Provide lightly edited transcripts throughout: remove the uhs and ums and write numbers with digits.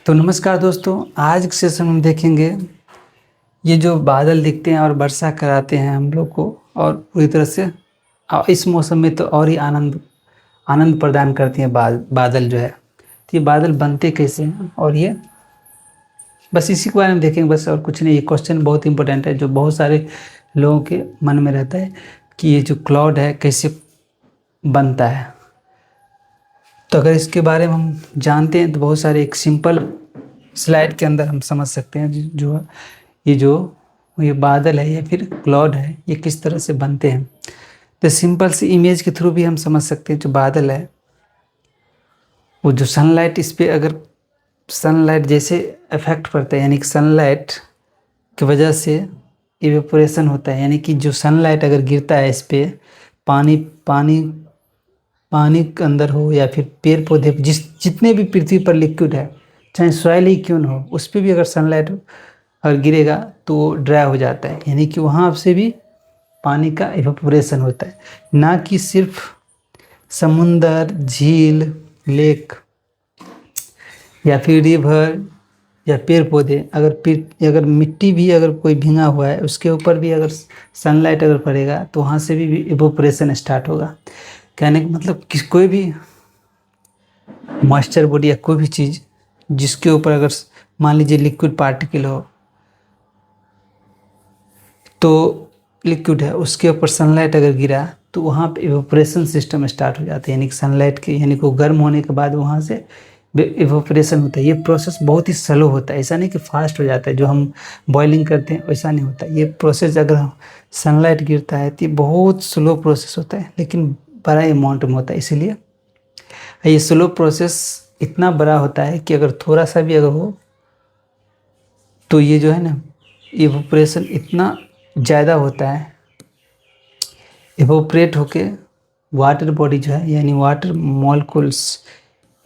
तो नमस्कार दोस्तों, आज के सेशन में देखेंगे ये जो बादल दिखते हैं और वर्षा कराते हैं हम लोग को, और पूरी तरह से इस मौसम में तो और ही आनंद आनंद प्रदान करती हैं बादल जो है। तो ये बादल बनते कैसे हैं और ये बस इसी के बारे में देखेंगे, बस और कुछ नहीं। ये क्वेश्चन बहुत इंपॉर्टेंट है जो बहुत सारे लोगों के मन में रहता है कि ये जो क्लाउड है कैसे बनता है। तो अगर इसके बारे में हम जानते हैं तो बहुत सारे एक सिंपल स्लाइड के अंदर हम समझ सकते हैं ये बादल है या फिर क्लाउड है, ये किस तरह से बनते हैं। तो सिंपल सी इमेज के थ्रू भी हम समझ सकते हैं। जो बादल है वो जो सनलाइट, इस पर अगर सनलाइट जैसे इफेक्ट पड़ता है, यानी कि सनलाइट की वजह से इवेपोरेशन होता है, यानी कि जो सनलाइट अगर गिरता है इस पर, पानी के अंदर हो या फिर पेड़ पौधे, जितने भी पृथ्वी पर लिक्विड है, चाहे सॉइल ही क्यों न हो, उस पर भी अगर सनलाइट अगर गिरेगा तो वो ड्राई हो जाता है, यानी कि वहाँ से भी पानी का इवेपोरेशन होता है। ना कि सिर्फ समुंदर, झील, लेक या फिर रिवर या पेड़ पौधे, अगर मिट्टी भी अगर कोई भींगा हुआ है उसके ऊपर भी अगर सनलाइट अगर पड़ेगा तो वहाँ से भी इवेपोरेशन स्टार्ट होगा। कहने का मतलब कि कोई भी मॉइस्चर बॉडी या कोई भी चीज़ जिसके ऊपर अगर मान लीजिए लिक्विड पार्टिकल हो, तो लिक्विड है उसके ऊपर सनलाइट अगर गिरा तो वहाँ पे इवेपोरेशन सिस्टम स्टार्ट हो जाता है, यानी कि सनलाइट के, यानी कि गर्म होने के बाद वहाँ से इवेपोरेशन होता है। ये प्रोसेस बहुत ही स्लो होता है, ऐसा नहीं कि फास्ट हो जाता है जो हम बॉइलिंग करते हैं वैसा नहीं होता। ये प्रोसेस अगर सनलाइट गिरता है तो ये बहुत स्लो प्रोसेस होता है, लेकिन बड़ा अमाउंट में होता है। इसीलिए ये स्लो प्रोसेस इतना बड़ा होता है कि अगर थोड़ा सा भी अगर हो तो ये जो है ना, इवेपोरेशन इतना ज़्यादा होता है, इवेपोरेट होके वाटर बॉडी जो है, यानी वाटर मॉलिक्यूल्स,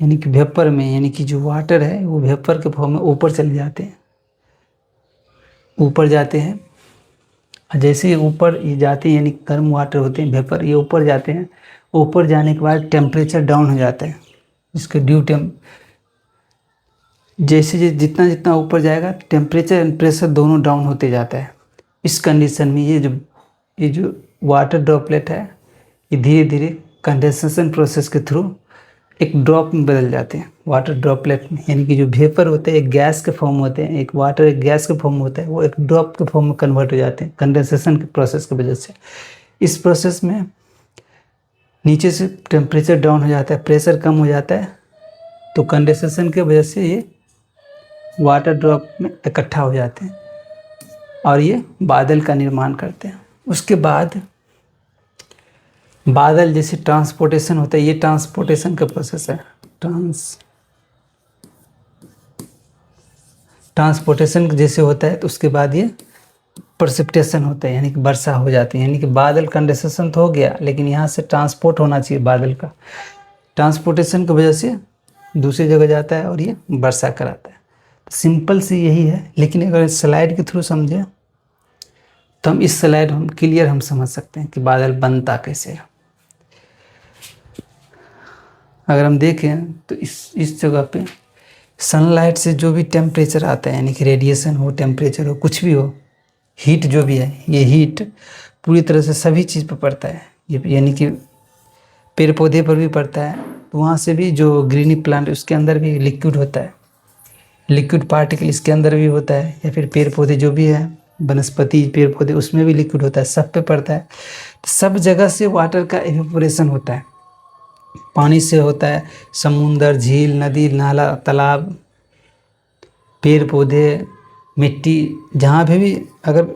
यानी कि वेपर में, यानी कि जो वाटर है वो वेपर के फॉर्म में ऊपर चले जाते हैं, ऊपर जाते हैं। जैसे ही ऊपर ये जाते हैं, यानी गर्म वाटर होते हैं वेपर, ये ऊपर जाते हैं। ऊपर जाने के बाद टेम्परेचर डाउन हो जाता है, इसके जैसे जितना जितना ऊपर जाएगा टेम्परेचर एंड प्रेशर दोनों डाउन होते जाता है। इस कंडीशन में ये जो वाटर ड्रॉपलेट है ये धीरे धीरे कंडेंसेशन प्रोसेस के थ्रू एक ड्रॉप में बदल जाते हैं, वाटर ड्रॉपलेट में। यानी कि जो वेपर होते हैं एक गैस के फॉर्म होते हैं, एक वाटर एक गैस के फॉर्म होता है, वो एक ड्रॉप के फॉर्म में कन्वर्ट हो जाते हैं कंडेंसेशन के प्रोसेस की वजह से। इस प्रोसेस में नीचे से टेम्परेचर डाउन हो जाता है, प्रेशर कम हो जाता है, तो कंडेंसेशन की वजह से ये वाटर ड्रॉप में इकट्ठा हो जाते हैं और ये बादल का निर्माण करते हैं। उसके बाद बादल जैसे ट्रांसपोर्टेशन होता है, ये ट्रांसपोर्टेशन का प्रोसेस है। ट्रांसपोर्टेशन जैसे होता है तो उसके बाद ये प्रेसिपिटेशन होता है, यानी कि वर्षा हो जाती है। यानी कि बादल कंडेंसेशन तो हो गया, लेकिन यहाँ से ट्रांसपोर्ट होना चाहिए बादल का, ट्रांसपोर्टेशन की वजह से दूसरी जगह जाता है और ये वर्षा कराता है। सिंपल सी यही है, लेकिन अगर स्लाइड के थ्रू समझे तो हम इस स्लाइड हम क्लियर हम समझ सकते हैं कि बादल बनता कैसे है। अगर हम देखें तो इस जगह पे सनलाइट से जो भी टेम्परेचर आता है, यानी कि रेडिएशन हो, टेम्परेचर हो, कुछ भी हो, हीट जो भी है, ये हीट पूरी तरह से सभी चीज़ पर पड़ता है। ये यानी कि पेड़ पौधे पर भी पड़ता है, तो वहाँ से भी जो ग्रीनी प्लांट उसके अंदर भी लिक्विड होता है, लिक्विड पार्टिकल इसके अंदर भी होता है, या फिर पेड़ पौधे जो भी है, वनस्पति पेड़ पौधे, उसमें भी लिक्विड होता है, सब पे पड़ता है। तो सब जगह से वाटर का इवेपोरेशन होता है, पानी से होता है, समुंदर, झील, नदी, नाला, तालाब, पेड़ पौधे, मिट्टी, जहाँ पे भी अगर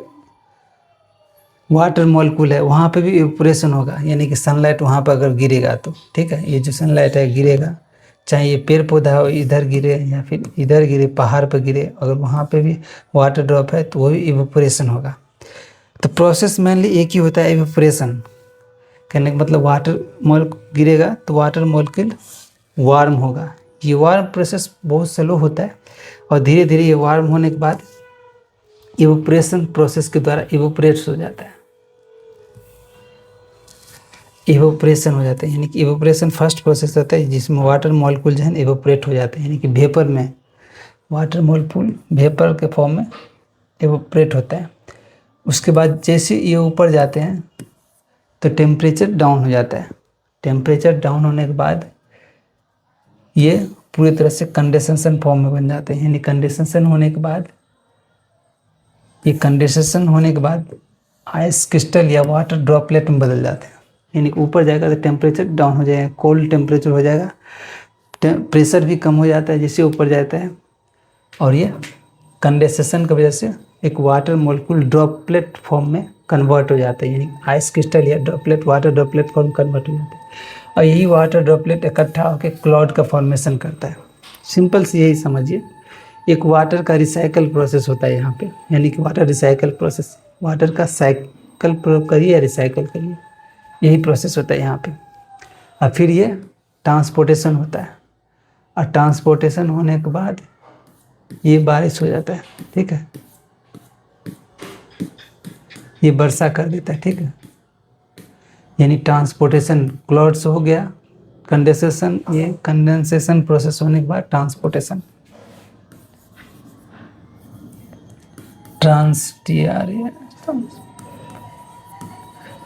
वाटर मॉलिक्यूल है वहाँ पे भी इवेपोरेशन होगा, यानी कि सनलाइट वहाँ पर अगर गिरेगा तो, ठीक है, ये जो सनलाइट है गिरेगा, चाहे ये पेड़ पौधा हो इधर गिरे या फिर इधर गिरे, पहाड़ पर गिरे, अगर वहाँ पे भी वाटर ड्रॉप है तो वो भी इवेपोरेशन होगा। तो प्रोसेस मेनली एक ही होता है, इवेपोरेशन। कहने का मतलब वाटर मॉलिक्यूल गिरेगा तो वाटर मॉलिक्यूल वार्म होगा। ये वार्म प्रोसेस बहुत स्लो होता है और धीरे धीरे ये वार्म होने के बाद इवेपोरेशन प्रोसेस के द्वारा इवेपोरेट हो जाता है, इवेपोरेशन हो जाता है। यानी कि इवेपोरेशन फर्स्ट प्रोसेस होता है जिसमें वाटर मॉलिक्यूल जो है इवेपोरेट हो जाते हैं, यानी कि वेपर में वाटर मॉलिक्यूल वेपर के फॉर्म में एवोपरेट होता है। उसके बाद जैसे ये ऊपर जाते हैं तो टेम्परेचर डाउन हो जाता है। टेम्परेचर डाउन होने के बाद ये पूरी तरह से कंडेंसेशन फॉर्म में बन जाते हैं। यानी कंडेंसेशन होने के बाद आइस क्रिस्टल या वाटर ड्रॉपलेट में बदल जाते हैं। यानी ऊपर जाएगा तो टेम्परेचर डाउन हो जाएगा, कोल्ड टेम्परेचर हो जाएगा, प्रेशर भी कम हो जाता है जैसे ऊपर जाता है, और ये कंडेंसेशन की वजह से एक वाटर मॉलिक्यूल ड्रॉपलेट फॉर्म में कन्वर्ट हो जाता है। यानी आइस क्रिस्टल या droplet water droplet form convert हो जाता है, और यही वाटर ड्रॉपलेट इकट्ठा होकर क्लाउड का फॉर्मेशन करता है। सिंपल से यही समझिए, एक वाटर का रिसाइकल प्रोसेस होता है यहाँ पे। यानी कि वाटर रिसाइकल प्रोसेस, वाटर का साइकिल प्रयोग करिए या रिसाइकल करिए, यही प्रोसेस होता है यहाँ पे। और फिर ये ट्रांसपोर्टेशन होता है, और ट्रांसपोर्टेशन होने के बाद ये बारिश हो जाता है। ठीक है, ये वर्षा कर देता है। ठीक है, यानी ट्रांसपोर्टेशन क्लाउड्स हो गया, कंडेंसेशन, ये कंडेंसेशन प्रोसेस होने के बाद ट्रांसपोर्टेशन,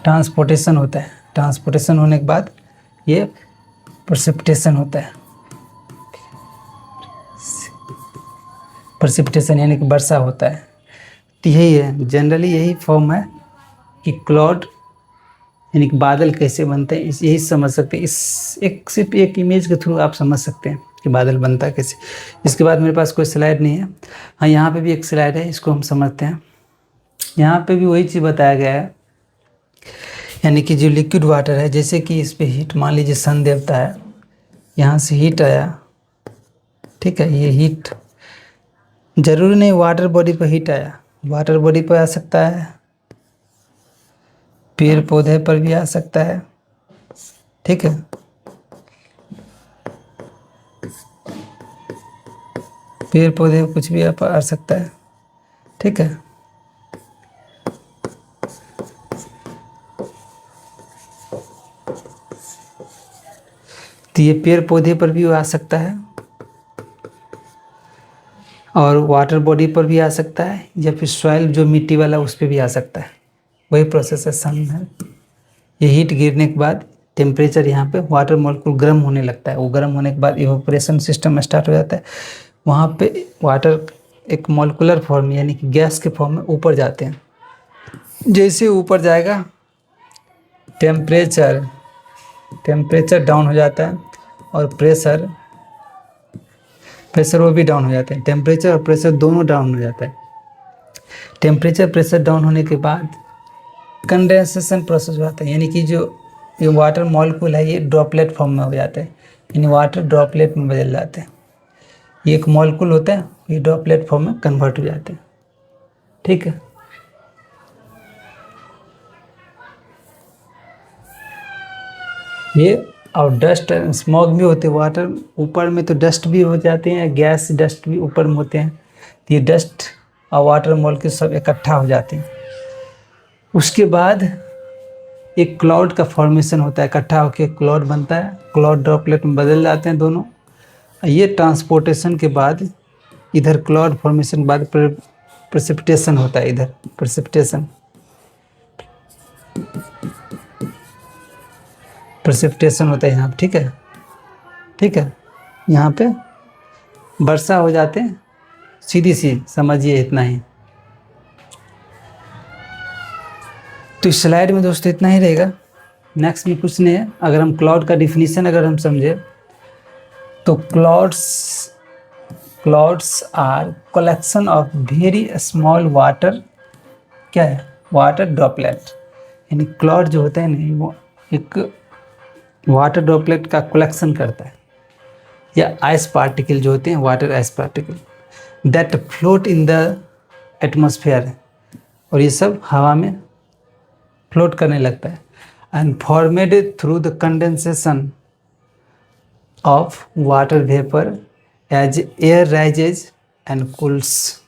ट्रांसपोर्टेशन होता है। ट्रांसपोर्टेशन होने के बाद ये प्रेसिपिटेशन होता है। प्रेसिपिटेशन यानी कि वर्षा होता है। तो यही है, जनरली यही फॉर्म है कि क्लाउड यानी कि बादल कैसे बनते हैं, यही समझ सकते हैं। इस सिर्फ एक इमेज के थ्रू आप समझ सकते हैं कि बादल बनता है कैसे। इसके बाद मेरे पास कोई स्लाइड नहीं है। हाँ, यहाँ पे भी एक स्लाइड है, इसको हम समझते हैं। यहाँ पे भी वही चीज़ बताया गया है, यानी कि जो लिक्विड वाटर है, जैसे कि इस पर हीट, मान लीजिए सन देवता है, यहाँ से हीट आया। ठीक है, ये हीट जरूरी नहीं वाटर बॉडी पर हीट आया, वाटर बॉडी पर आ सकता है, पेड़ पौधे पर भी आ सकता है। ठीक है, पेड़ पौधे कुछ भी आ सकता है। ठीक है, तो ये पेड़ पौधे पर भी आ सकता है, और वाटर बॉडी पर भी आ सकता है, या फिर सॉइल जो मिट्टी वाला उस पर भी आ सकता है। वही प्रोसेस है सन है। ये हीट गिरने के बाद टेम्परेचर यहाँ पे वाटर मॉलिक्यूल गर्म होने लगता है। वो गर्म होने के बाद इवेपोरेशन सिस्टम स्टार्ट हो जाता है। वहाँ पे वाटर एक मॉलिक्यूलर फॉर्म यानी कि गैस के फॉर्म में ऊपर जाते हैं। जैसे ऊपर जाएगा टेम्परेचर डाउन हो जाता है, और प्रेशर वो भी डाउन हो जाते हैं। टेम्परेचर और प्रेशर दोनों डाउन हो जाता है। टेम्परेचर प्रेशर डाउन होने के बाद कंडेंसेशन प्रोसेस हो जाता है, यानी कि जो ये वाटर मॉलिक्यूल है ये ड्रॉपलेट फॉर्म में हो जाते हैं, यानी वाटर ड्रॉपलेट में बदल जाते हैं। ये एक मॉलिक्यूल होता है, ये ड्रॉपलेट फॉर्म में कन्वर्ट हो जाते हैं। ठीक है, ये और डस्ट स्मॉग भी होते हैं। वाटर ऊपर में तो डस्ट भी हो जाते हैं, गैस डस्ट भी ऊपर में होते हैं। तो ये डस्ट और वाटर मॉलिक्यूल सब इकट्ठा हो जाते हैं। उसके बाद एक क्लाउड का फॉर्मेशन होता है, इकट्ठा होकर क्लाउड बनता है, क्लाउड ड्रॉपलेट में बदल जाते हैं दोनों। ये ट्रांसपोर्टेशन के बाद इधर क्लाउड फॉर्मेशन के बाद प्रेसिपिटेशन होता है, इधर प्रेसिपिटेशन होता है यहाँ। ठीक है, यहाँ पे वर्षा हो जाते हैं। सीधी सी समझिए, इतना ही। तो इस स्लाइड में दोस्तों इतना ही रहेगा। नेक्स्ट में कुछ नहीं है। अगर हम क्लाउड का डिफिनीशन अगर हम समझे तो clouds are collection of very small water, क्या है, वाटर ड्रॉपलेट। यानी क्लाउड जो होता है ना, वो एक वाटर ड्रॉपलेट का कलेक्शन करता है, या आइस पार्टिकल जो होते हैं, water ice particle that float in the atmosphere, और ये सब हवा में फ्लोट करने लगता है। And formed through the condensation of water vapour as air rises and cools.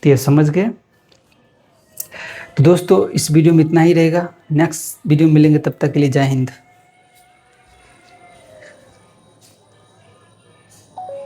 तो ये समझ गए। तो दोस्तों इस वीडियो में इतना ही रहेगा। नेक्स्ट वीडियो में मिलेंगे, तब तक के लिए जय हिंद।